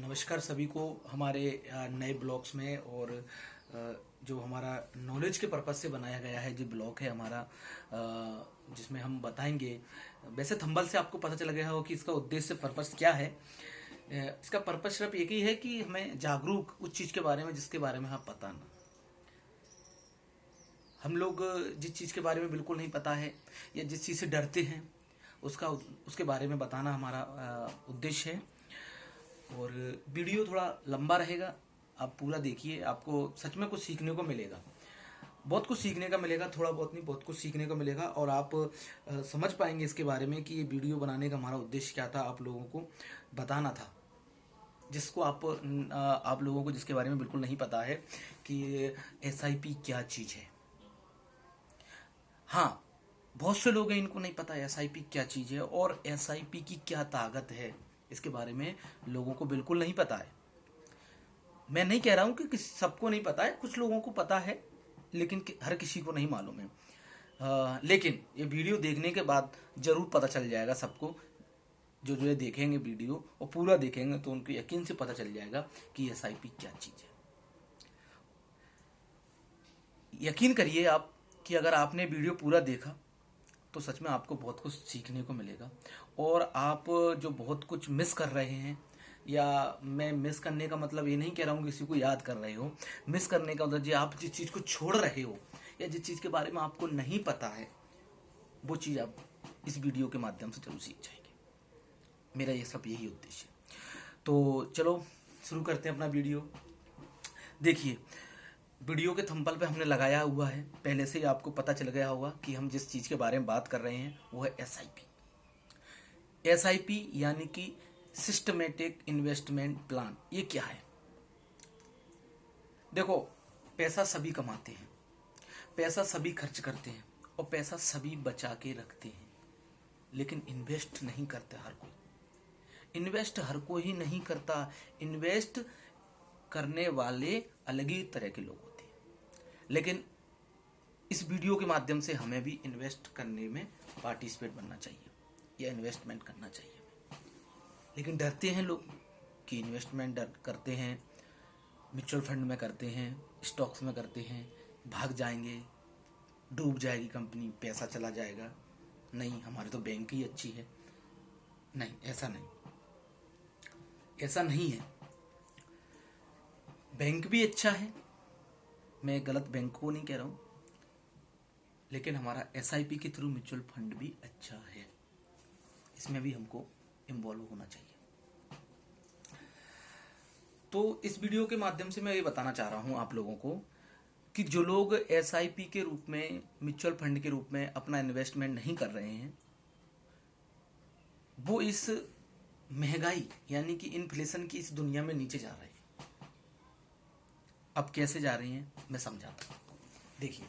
नमस्कार सभी को हमारे नए ब्लॉग्स में। और जो हमारा नॉलेज के पर्पज से बनाया गया है जो ब्लॉग है हमारा, जिसमें हम बताएंगे। वैसे थंबल से आपको पता चल गया हो कि इसका उद्देश्य पर्पज क्या है। इसका पर्पज सिर्फ एक ही है कि हमें जागरूक उस चीज़ के बारे में जिसके बारे में हमें पता ना। हम लोग जिस चीज़ के बारे में बिल्कुल नहीं पता है या जिस चीज़ से डरते हैं उसके बारे में बताना हमारा उद्देश्य है। और वीडियो थोड़ा लंबा रहेगा, आप पूरा देखिए, आपको सच में कुछ सीखने को मिलेगा। बहुत कुछ सीखने का मिलेगा, थोड़ा बहुत नहीं, बहुत कुछ सीखने को मिलेगा। और आप समझ पाएंगे इसके बारे में कि ये वीडियो बनाने का हमारा उद्देश्य क्या था। आप लोगों को बताना था, जिसको आप लोगों को जिसके बारे में बिल्कुल नहीं पता है कि एसआईपी क्या चीज़ है। हाँ, बहुत से लोग हैं इनको नहीं पता एसआईपी क्या चीज़ है और एसआईपी की क्या ताकत है। इसके बारे में लोगों को बिल्कुल नहीं पता है। मैं नहीं कह रहा हूं कि सबको नहीं पता है, कुछ लोगों को पता है लेकिन हर किसी को नहीं मालूम है। लेकिन ये वीडियो देखने के बाद जरूर पता चल जाएगा सबको। जो जो ये देखेंगे वीडियो और पूरा देखेंगे तो उनको यकीन से पता चल जाएगा कि एसआईपी क्या चीज़ है। यकीन करिए आप कि अगर आपने वीडियो पूरा देखा तो सच में आपको बहुत कुछ सीखने को मिलेगा। और आप जो बहुत कुछ मिस कर रहे हैं, या मैं मिस करने का मतलब ये नहीं कह रहा हूँ किसी को याद कर रहे हो, मिस करने का मतलब जो आप जिस चीज़ को छोड़ रहे हो या जिस चीज़ के बारे में आपको नहीं पता है, वो चीज़ आप इस वीडियो के माध्यम से जरूर सीख जाएंगे। मेरा ये सब यही उद्देश्य है। तो चलो शुरू करते हैं अपना वीडियो। देखिए, वीडियो के थंबनेल पे हमने लगाया हुआ है, पहले से ही आपको पता चल गया होगा कि हम जिस चीज़ के बारे में बात कर रहे हैं वो है एसआईपी। एसआईपी यानी कि सिस्टमेटिक इन्वेस्टमेंट प्लान। ये क्या है? देखो, पैसा सभी कमाते हैं, पैसा सभी खर्च करते हैं और पैसा सभी बचा के रखते हैं, लेकिन इन्वेस्ट नहीं करते हर कोई। इन्वेस्ट हर कोई नहीं करता। इन्वेस्ट करने वाले अलग ही तरह के लोग होते हैं। लेकिन इस वीडियो के माध्यम से हमें भी इन्वेस्ट करने में पार्टिसिपेट बनना चाहिए या इन्वेस्टमेंट करना चाहिए। लेकिन डरते हैं लोग कि इन्वेस्टमेंट करते हैं, म्यूचुअल फंड में करते हैं, स्टॉक्स में करते हैं, भाग जाएंगे, डूब जाएगी कंपनी, पैसा चला जाएगा। नहीं, हमारी तो बैंक ही अच्छी है। नहीं, ऐसा नहीं, ऐसा नहीं है। बैंक भी अच्छा है, मैं गलत बैंक को नहीं कह रहा हूँ, लेकिन हमारा एसआईपी के थ्रू म्यूचुअल फंड भी अच्छा है। इसमें भी हमको इन्वॉल्व होना चाहिए। तो इस वीडियो के माध्यम से मैं ये बताना चाह रहा हूँ आप लोगों को कि जो लोग एसआईपी के रूप में, म्यूचुअल फंड के रूप में अपना इन्वेस्टमेंट नहीं कर रहे हैं, वो इस महंगाई यानी कि इन्फ्लेशन की इस दुनिया में नीचे जा रहे हैं। अब कैसे जा रही हैं मैं समझाता हूँ। देखिए,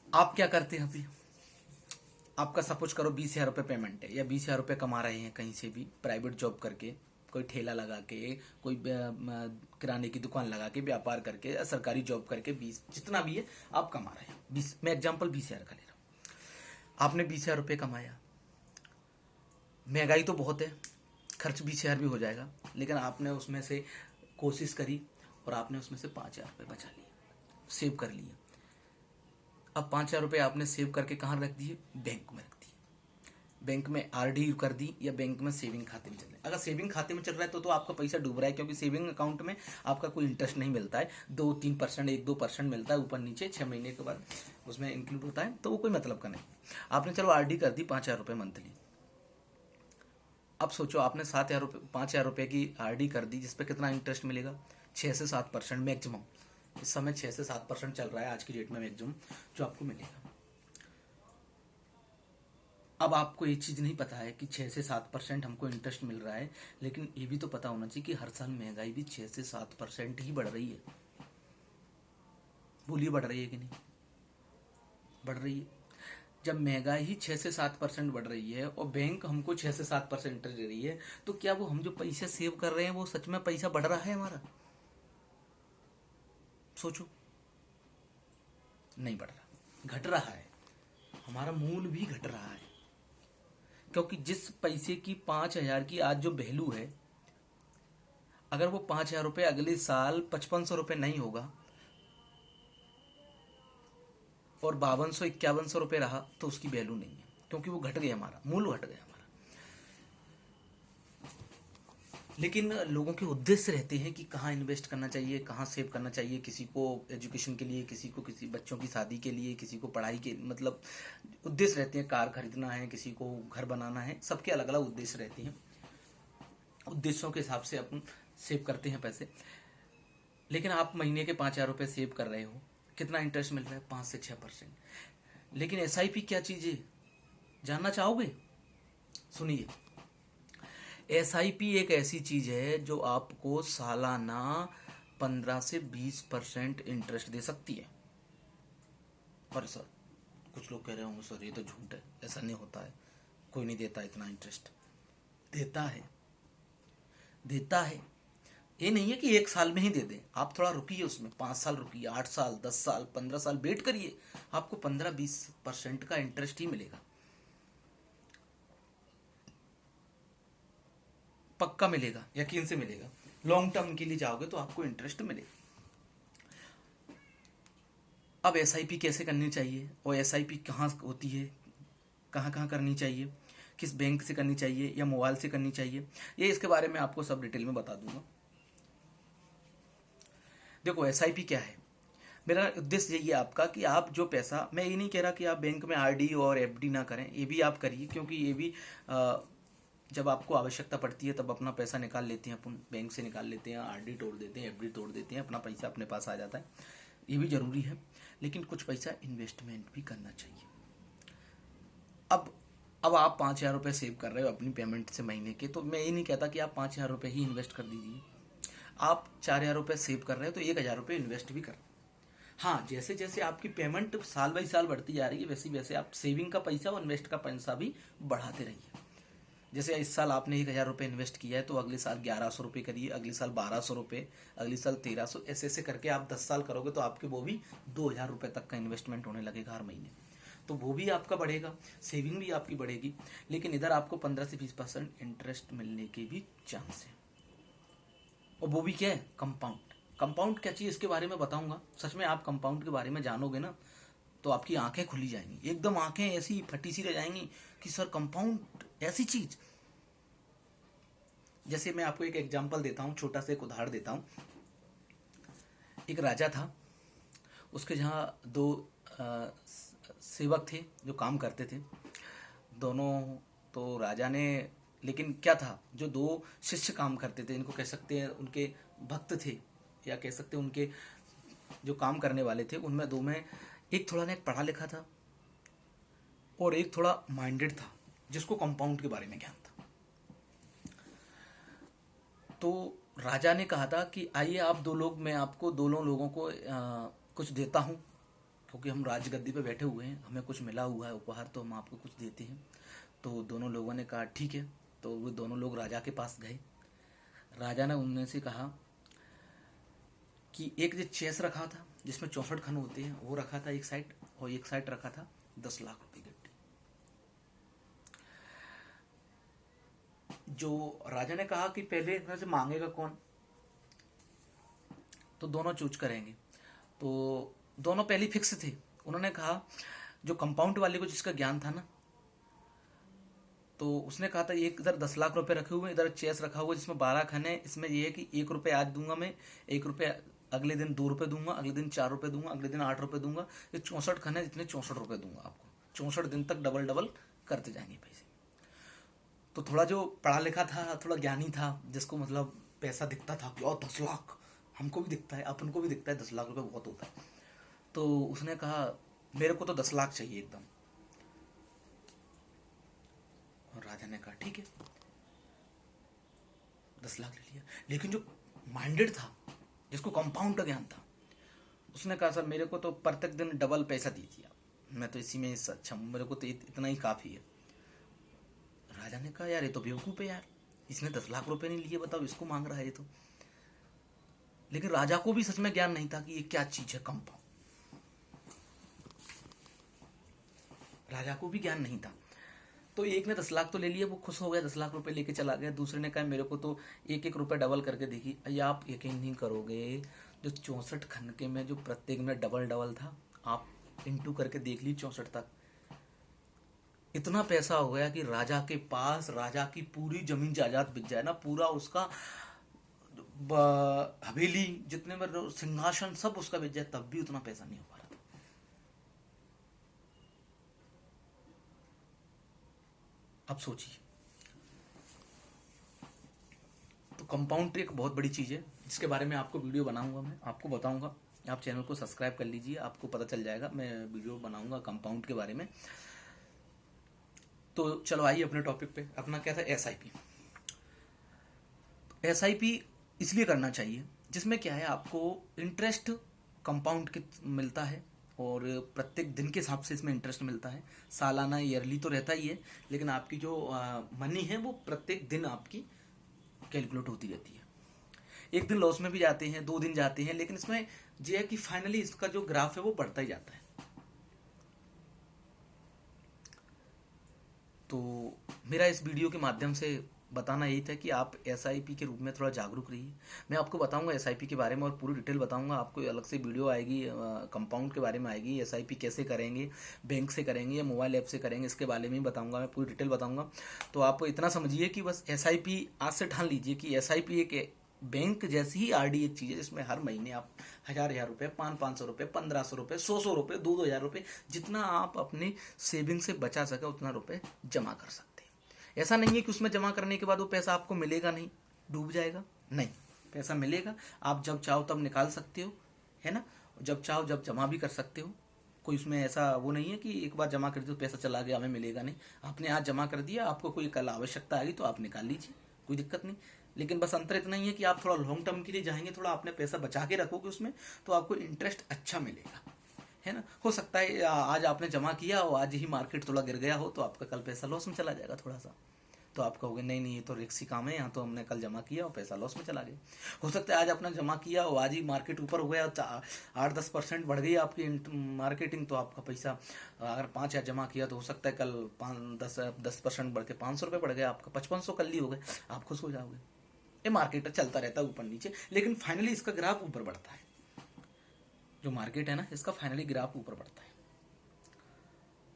आप क्या करते हैं अभी, आपका सपोज करो 20,000 रुपये पेमेंट है या 20,000 रुपये कमा रहे हैं कहीं से भी प्राइवेट जॉब करके, कोई ठेला लगा के, कोई किराने की दुकान लगा के, व्यापार करके, सरकारी जॉब करके, 20 जितना भी है आप कमा रहे हैं। 20, मैं एग्जाम्पल 20,000 का ले रहा हूँ। आपने 20,000 रुपये कमाया, महंगाई तो बहुत है, खर्च 20,000 भी हो जाएगा, लेकिन आपने उसमें से कोशिश करी और आपने उसमें से 5,000 रुपये बचा लिए, सेव कर लिए। अब 5,000 रुपये आपने सेव करके कहाँ रख दिए? बैंक में रख दिए। बैंक में आरडी कर दी या बैंक में सेविंग खाते में चल रहा है। अगर सेविंग खाते में चल रहा है तो आपका पैसा डूब रहा है, क्योंकि सेविंग अकाउंट में आपका कोई इंटरेस्ट नहीं मिलता है। 2-3%, 1-2% मिलता है ऊपर नीचे, 6 महीने के बाद उसमें इंक्लूड होता है, तो वो कोई मतलब का नहीं। आपने चलो आरडी कर दी 5,000 रुपये मंथली। अब सोचो, आपने 7,000 रुपये, 5,000 रुपये की आरडी कर दी, जिसपे कितना इंटरेस्ट मिलेगा? 6 से 7% मैक्सिमम। इस समय 6 से 7% चल रहा है आज की डेट में मैक्सिमम जो आपको मिलेगा। अब आपको ये चीज़ नहीं पता है कि 6 से 7% हमको इंटरेस्ट मिल रहा है, लेकिन ये भी तो पता होना चाहिए कि हर साल महंगाई भी 6 से 7% ही बढ़ रही है। बोलिए, बढ़ रही है कि नहीं? बढ़ रही है। जब महंगाई ही 6 से 7% बढ़ रही है और बैंक हमको 6 से 7% इंटरेस्ट दे रही है, तो क्या वो हम जो पैसे सेव कर रहे हैं वो सच में पैसा बढ़ रहा है हमारा? सोचो, नहीं बढ़ रहा, घट रहा है। हमारा मूल भी घट रहा है। क्योंकि जिस पैसे की 5,000 की आज जो वैल्यू है, अगर वो 5,000 रुपये अगले साल 5500 रुपये नहीं होगा और 5200 5100 रुपये रहा तो उसकी वैल्यू नहीं है, क्योंकि वो घट गया, हमारा मूल्य घट गया हमारा। लेकिन लोगों के उद्देश्य रहते हैं कि कहाँ इन्वेस्ट करना चाहिए, कहाँ सेव करना चाहिए, किसी को एजुकेशन के लिए, किसी को किसी बच्चों की शादी के लिए, किसी को पढ़ाई के, मतलब उद्देश्य रहते हैं, कार खरीदना है, किसी को घर बनाना है, सबके अलग अलग उद्देश्य रहते हैं। उद्देश्यों के हिसाब से अपन सेव करते हैं पैसे। लेकिन आप महीने के 5,000 रुपये सेव कर रहे हो, कितना इंटरेस्ट मिल रहा है? 5 से 6%। लेकिन SIP क्या चीज़ है, जानना चाहोगे? सुनिए, SIP एक ऐसी चीज है जो आपको सालाना 15 से 20% इंटरेस्ट दे सकती है। पर सर, कुछ लोग कह रहे होंगे सर ये तो झूठ है, ऐसा नहीं होता है, कोई नहीं देता इतना इंटरेस्ट। देता है, देता है। ये नहीं है कि 1 साल में ही दे दें, आप थोड़ा रुकिए, उसमें 5 साल रुकिए, 8 साल, 10 साल, 15 साल वेट करिए, आपको 15-20% का इंटरेस्ट ही मिलेगा, पक्का मिलेगा, यकीन से मिलेगा। लॉन्ग टर्म के लिए जाओगे तो आपको इंटरेस्ट मिलेगा। अब SIP कैसे करनी चाहिए और SIP कहाँ होती है, कहाँ कहाँ करनी चाहिए, किस बैंक से करनी चाहिए या मोबाइल से करनी चाहिए, ये इसके बारे में आपको सब डिटेल में बता दूंगा। देखो SIP क्या है, मेरा उद्देश्य यही है आपका कि आप जो पैसा, मैं ये नहीं कह रहा कि आप बैंक में RD और FD ना करें, ये भी आप करिए, क्योंकि ये भी जब आपको आवश्यकता पड़ती है तब अपना पैसा निकाल लेते हैं, अपन बैंक से निकाल लेते हैं, RD तोड़ देते हैं, FD तोड़ देते हैं, अपना पैसा अपने पास आ जाता है, ये भी जरूरी है। लेकिन कुछ पैसा इन्वेस्टमेंट भी करना चाहिए। अब आप 5,000 रुपये सेव कर रहे हो अपनी पेमेंट से महीने के, तो मैं ये नहीं कहता कि आप 5,000 रुपये ही इन्वेस्ट कर दीजिए। आप 4,000 रुपये सेव कर रहे हो तो 1,000 रुपये इन्वेस्ट भी कर। हाँ, जैसे जैसे आपकी पेमेंट साल बाई साल बढ़ती जा रही है, वैसे वैसे आप सेविंग का पैसा और इन्वेस्ट का पैसा भी बढ़ाते रहिए। जैसे इस साल आपने 1,000 रुपये इन्वेस्ट किया है तो अगले साल 1,100 रुपये करिए, अगले साल 1,200 रुपये, अगले साल 1,300, ऐसे ऐसे करके आप 10 साल करोगे तो आपके वो भी 2,000 रुपये तक का इन्वेस्टमेंट होने लगेगा हर महीने, तो वो भी आपका बढ़ेगा, सेविंग भी आपकी बढ़ेगी। लेकिन इधर आपको 15 से 20% इंटरेस्ट मिलने के भी चांस है, और वो भी क्या है, कंपाउंड। कंपाउंड क्या चीज़, इसके बारे में बताऊंगा। सच में आप कंपाउंड के बारे में जानोगे ना तो आपकी आंखें खुली जाएंगी, एकदम आंखें ऐसी फटी सी रह जाएंगी कि सर कंपाउंड ऐसी चीज। जैसे मैं आपको एक एग्जांपल देता हूँ, छोटा सा एक उदाहरण देता हूँ। एक राजा था, उसके जहाँ 2 सेवक थे जो काम करते थे दोनों। तो राजा ने, लेकिन क्या था, जो 2 शिष्य काम करते थे, इनको कह सकते हैं उनके भक्त थे, या कह सकते हैं उनके जो काम करने वाले थे, उनमें 2 में एक थोड़ा ने पढ़ा लिखा था और एक थोड़ा माइंडेड था, जिसको कंपाउंड के बारे में ज्ञान था। तो राजा ने कहा था कि आइए आप 2 लोग, मैं आपको दोनों लोगों को कुछ देता हूँ, क्योंकि हम राजगद्दी पे बैठे हुए हैं, हमें कुछ मिला हुआ है उपहार, तो हम आपको कुछ देते हैं। तो दोनों लोगों ने कहा ठीक है। तो वो दोनों लोग राजा के पास गए। राजा ने उनमें से कहा कि एक जो चेस रखा था जिसमें 64 खन होते हैं, वो रखा था एक साइड, और एक साइड रखा था 10 लाख रुपए गड्डी। जो राजा ने कहा कि पहले इनमें से मांगेगा कौन, तो दोनों चूज करेंगे। तो दोनों पहले फिक्स थे। उन्होंने कहा, जो कंपाउंड वाले को जिसका ज्ञान था ना, तो उसने कहा था एक इधर 10 लाख रुपए रखे हुए, इधर चेस रखा हुआ जिसमें 12 खन है, इसमें यह है कि 1 रुपये आज दूंगा मैं, 1 रुपये अगले दिन 2 रुपये दूंगा, अगले दिन 4 रुपये दूंगा, अगले दिन 8 रुपये दूंगा, ये 64 खन है, जितने 64 रुपये दूंगा आपको। 64 दिन तक डबल डबल करते जाएंगे पैसे। तो थोड़ा जो पढ़ा लिखा था, थोड़ा ज्ञानी था, जिसको मतलब पैसा दिखता था कि 10 लाख, हमको भी दिखता है, अपन को भी दिखता है 10 लाख रुपये बहुत होता है, तो उसने कहा मेरे को तो 10 लाख चाहिए एकदम। और राजा ने कहा ठीक है, 10 लाख ले लिया। लेकिन जो माइंडेड था, जिसको कंपाउंड का ज्ञान था, उसने कहा सर मेरे को तो प्रत्येक दिन डबल पैसा दीजिए, मैं तो इसी में सक्षम हूं, मेरे को तो इतना ही काफी है। राजा ने कहा यार ये तो बेवकूफ है यार, इसने 10 लाख रुपए नहीं लिए, बताओ इसको मांग रहा है ये तो। लेकिन राजा को भी सच में ज्ञान नहीं था कि ये क्या चीज है कंपाउंड, राजा को भी ज्ञान नहीं था। तो एक ने 10 लाख तो ले लिया, वो खुश हो गया, 10 लाख रुपए लेके चला गया। दूसरे ने कहा मेरे को तो एक एक रुपए डबल करके देखी। ये आप यकीन नहीं करोगे, जो 64 खनके में जो प्रत्येक में डबल डबल था, आप इंटू करके देख ली 64 तक, इतना पैसा हो गया कि राजा के पास राजा की पूरी जमीन जायदाद बिक जाए ना, पूरा उसका हवेली जितने में सिंहासन सब उसका बिक जाए, तब भी उतना पैसा नहीं हो पा रहा था। अब सोचिए। तो कंपाउंड ट्री एक बहुत बड़ी चीज है, जिसके बारे में आपको वीडियो बनाऊंगा, मैं आपको बताऊंगा। आप चैनल को सब्सक्राइब कर लीजिए, आपको पता चल जाएगा, मैं वीडियो बनाऊंगा कंपाउंड के बारे में। तो चलो आइए अपने टॉपिक पे। अपना क्या था, एसआईपी। एसआईपी इसलिए करना चाहिए जिसमें क्या है, आपको इंटरेस्ट कंपाउंड के मिलता है, और प्रत्येक दिन के हिसाब से इसमें इंटरेस्ट मिलता है। सालाना ईयरली तो रहता ही है, लेकिन आपकी जो मनी है वो प्रत्येक दिन आपकी कैलकुलेट होती रहती है। एक दिन लॉस में भी जाते हैं, 2 दिन जाते हैं, लेकिन इसमें यह है कि फाइनली इसका जो ग्राफ है वो बढ़ता ही जाता है। तो मेरा इस वीडियो के माध्यम से बताना यही था कि आप एसआईपी के रूप में थोड़ा जागरूक रहिए। मैं आपको बताऊंगा एसआईपी के बारे में, और पूरी डिटेल बताऊंगा आपको। अलग से वीडियो आएगी कंपाउंड के बारे में आएगी, एसआईपी कैसे करेंगे, बैंक से करेंगे या मोबाइल ऐप से करेंगे, इसके बारे में ही बताऊंगा, मैं पूरी डिटेल बताऊंगा। तो आप इतना समझिए कि बस एसआईपी आज से ठान लीजिए कि एसआईपी एक बैंक जैसी ही आरडी एक चीज है, जिसमें हर महीने आप 1000-1000 रुपए, 500-500 रुपए, 1500 रुपए, 100-100 रुपए, 2-2000 रुपए, जितना आप अपने सेविंग से बचा सके उतना रुपए जमा कर सकते हैं। ऐसा नहीं है कि उसमें जमा करने के बाद वो पैसा आपको मिलेगा नहीं, डूब जाएगा, नहीं, पैसा मिलेगा। आप जब चाहो तब निकाल सकते हो, है ना, जब चाहो जब जमा भी कर सकते हो। कोई उसमें ऐसा वो नहीं है कि एक बार जमा कर दिया तो पैसा चला गया, हमें मिलेगा नहीं। आपने आज जमा कर दिया, आपको कोई कल आवश्यकता आएगी तो आप निकाल लीजिए, कोई दिक्कत नहीं। लेकिन बस अंतर इतना ही है कि आप थोड़ा लॉन्ग टर्म के लिए जाएंगे, थोड़ा आपने पैसा बचा के रखोगे उसमें, तो आपको इंटरेस्ट अच्छा मिलेगा, है ना। हो सकता है आज आपने जमा किया और आज ही मार्केट थोड़ा गिर गया हो, तो आपका कल पैसा लॉस में चला जाएगा थोड़ा सा, तो आप कहोगे नहीं नहीं ये तो रिस्की काम है, यहाँ तो हमने कल जमा किया और पैसा लॉस में चला गया। हो सकता है आज आपने जमा किया और आज ही मार्केट ऊपर हो गया, 8-10% बढ़ गई आपकी मार्केटिंग, तो आपका पैसा अगर 5,000 जमा किया तो हो सकता है कल 10% बढ़ के 500 रुपये बढ़ गया, आपका 5500 कल ही हो गए, आप खुश हो जाओगे। ये मार्केट चलता रहता है ऊपर नीचे, लेकिन फाइनली इसका ग्राफ ऊपर बढ़ता है। जो मार्केट है ना, इसका फाइनली ग्राफ ऊपर बढ़ता है।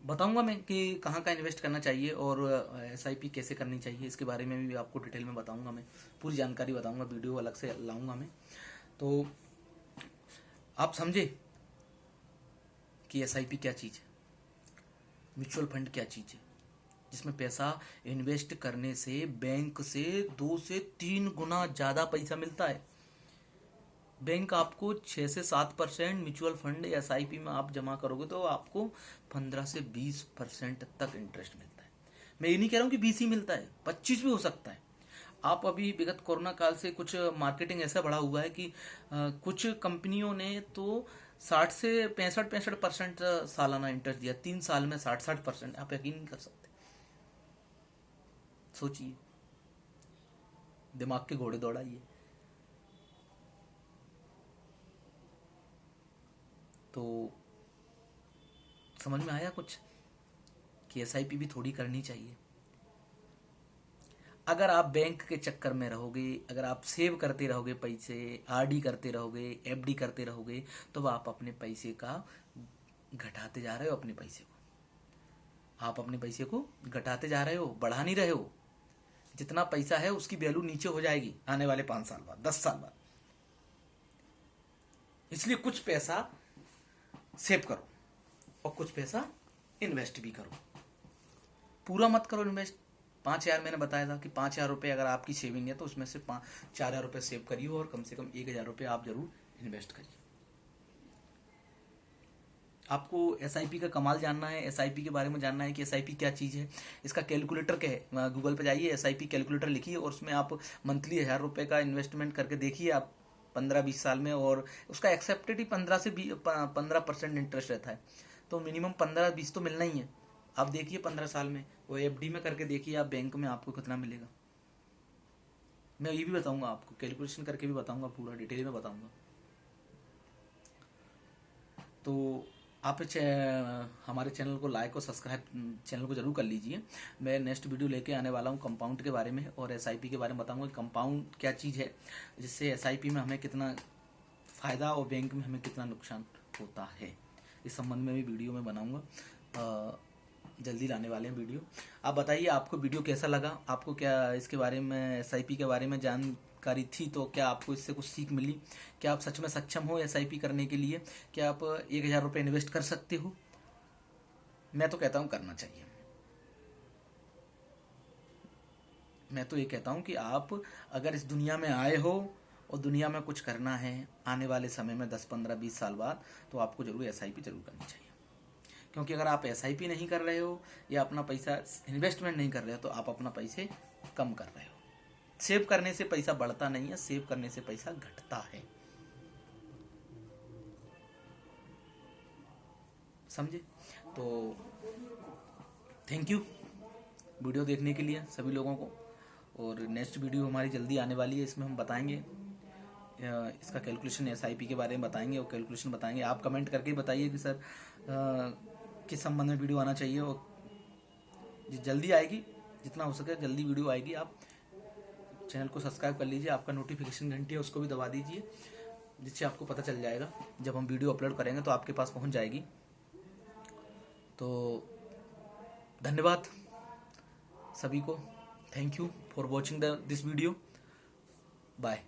बताऊंगा मैं कि कहाँ का इन्वेस्ट करना चाहिए और एसआईपी कैसे करनी चाहिए, इसके बारे में भी आपको डिटेल में बताऊंगा, मैं पूरी जानकारी बताऊंगा, वीडियो अलग से लाऊंगा मैं। तो आप समझे कि एसआईपी क्या चीज़ है, म्यूचुअल फंड क्या चीज़ है, जिसमें पैसा इन्वेस्ट करने से बैंक से 2 से 3 गुना ज़्यादा पैसा मिलता है। बैंक आपको 6 से 7%, म्यूचुअल फंड या एसआईपी में आप जमा करोगे तो आपको 15 से 20% तक इंटरेस्ट मिलता है। मैं ये नहीं कह रहा हूँ कि 20 ही मिलता है, 25 भी हो सकता है। आप अभी विगत कोरोना काल से कुछ मार्केटिंग ऐसा बढ़ा हुआ है कि कुछ कंपनियों ने तो 60 से 65% सालाना इंटरेस्ट दिया, 3 साल में 60%। आप यकीन नहीं कर सकते, सोचिए, दिमाग के घोड़े दौड़ाइए। तो समझ में आया कुछ कि एसआईपी भी थोड़ी करनी चाहिए। अगर आप बैंक के चक्कर में रहोगे, अगर आप सेव करते रहोगे पैसे, आरडी करते रहोगे, एफडी करते रहोगे, तो आप अपने पैसे का घटाते जा रहे हो। अपने पैसे को आप अपने पैसे को घटाते जा रहे हो, बढ़ा नहीं रहे हो। जितना पैसा है उसकी वैल्यू नीचे हो जाएगी आने वाले 5 साल बाद, 10 साल बाद। इसलिए कुछ पैसा सेव करो और कुछ पैसा इन्वेस्ट भी करो। पूरा मत करो इन्वेस्ट। 5,000 मैंने बताया था कि 5,000 रुपये अगर आपकी सेविंग है तो उसमें से 4,000 रुपये सेव करिए और कम से कम 1,000 रुपये आप जरूर इन्वेस्ट करिए। आपको एसआईपी का कमाल जानना है, एसआईपी के बारे में जानना है कि एसआईपी क्या चीज़ है, इसका कैलकुलेटर क्या है, गूगल पे जाइए, एसआईपी कैलकुलेटर लिखिए और उसमें आप मंथली 1,000 रुपये का इन्वेस्टमेंट करके देखिए आप 15-20 साल में, और उसका एक्सेप्टेड ही 15% इंटरेस्ट रहता है। तो मिनिमम 15-20 तो मिलना ही है। आप देखिए 15 साल में, वो एफडी में करके देखिए आप बैंक में आपको कितना मिलेगा। मैं ये भी बताऊंगा आपको, कैलकुलेशन करके भी बताऊंगा, पूरा डिटेल में बताऊंगा। तो आप हमारे चैनल को लाइक और सब्सक्राइब चैनल को जरूर कर लीजिए। मैं नेक्स्ट वीडियो लेके आने वाला हूँ कंपाउंड के बारे में और एसआईपी के बारे में बताऊंगा कि कंपाउंड क्या चीज़ है, जिससे एसआईपी में हमें कितना फ़ायदा और बैंक में हमें कितना नुकसान होता है। इस संबंध में भी वीडियो में बनाऊंगा, जल्दी लाने वाले हैं वीडियो। आप बताइए आपको वीडियो कैसा लगा, आपको क्या इसके बारे में एसआईपी के बारे में जानकारी थी तो क्या आपको इससे कुछ सीख मिली? क्या आप सच में सक्षम हो एसआईपी करने के लिए? क्या आप 1,000 रुपये इन्वेस्ट कर सकते हो? मैं तो कहता हूँ करना चाहिए। मैं तो ये कहता हूँ कि आप अगर इस दुनिया में आए हो और दुनिया में कुछ करना है आने वाले समय में 10, 15, 20 साल बाद, तो आपको जरूर एसआईपी जरूर करनी चाहिए। क्योंकि अगर आप एसआईपी नहीं कर रहे हो या अपना पैसा इन्वेस्टमेंट नहीं कर रहे हो तो आप अपना पैसे कम कर रहे हो। सेव करने से पैसा बढ़ता नहीं है, सेव करने से पैसा घटता है। समझे? तो थैंक यू वीडियो देखने के लिए सभी लोगों को। और नेक्स्ट वीडियो हमारी जल्दी आने वाली है, इसमें हम बताएंगे इसका कैलकुलेशन, एसआईपी के बारे में बताएंगे और कैलकुलेशन बताएंगे। आप कमेंट करके बताइए कि सर किस संबंध में वीडियो आना चाहिए, और जल्दी आएगी, जितना हो सके जल्दी वीडियो आएगी। आप चैनल को सब्सक्राइब कर लीजिए, आपका नोटिफिकेशन घंटी है उसको भी दबा दीजिए, जिससे आपको पता चल जाएगा जब हम वीडियो अपलोड करेंगे तो आपके पास पहुंच जाएगी। तो धन्यवाद सभी को, thank you for watching this video, bye.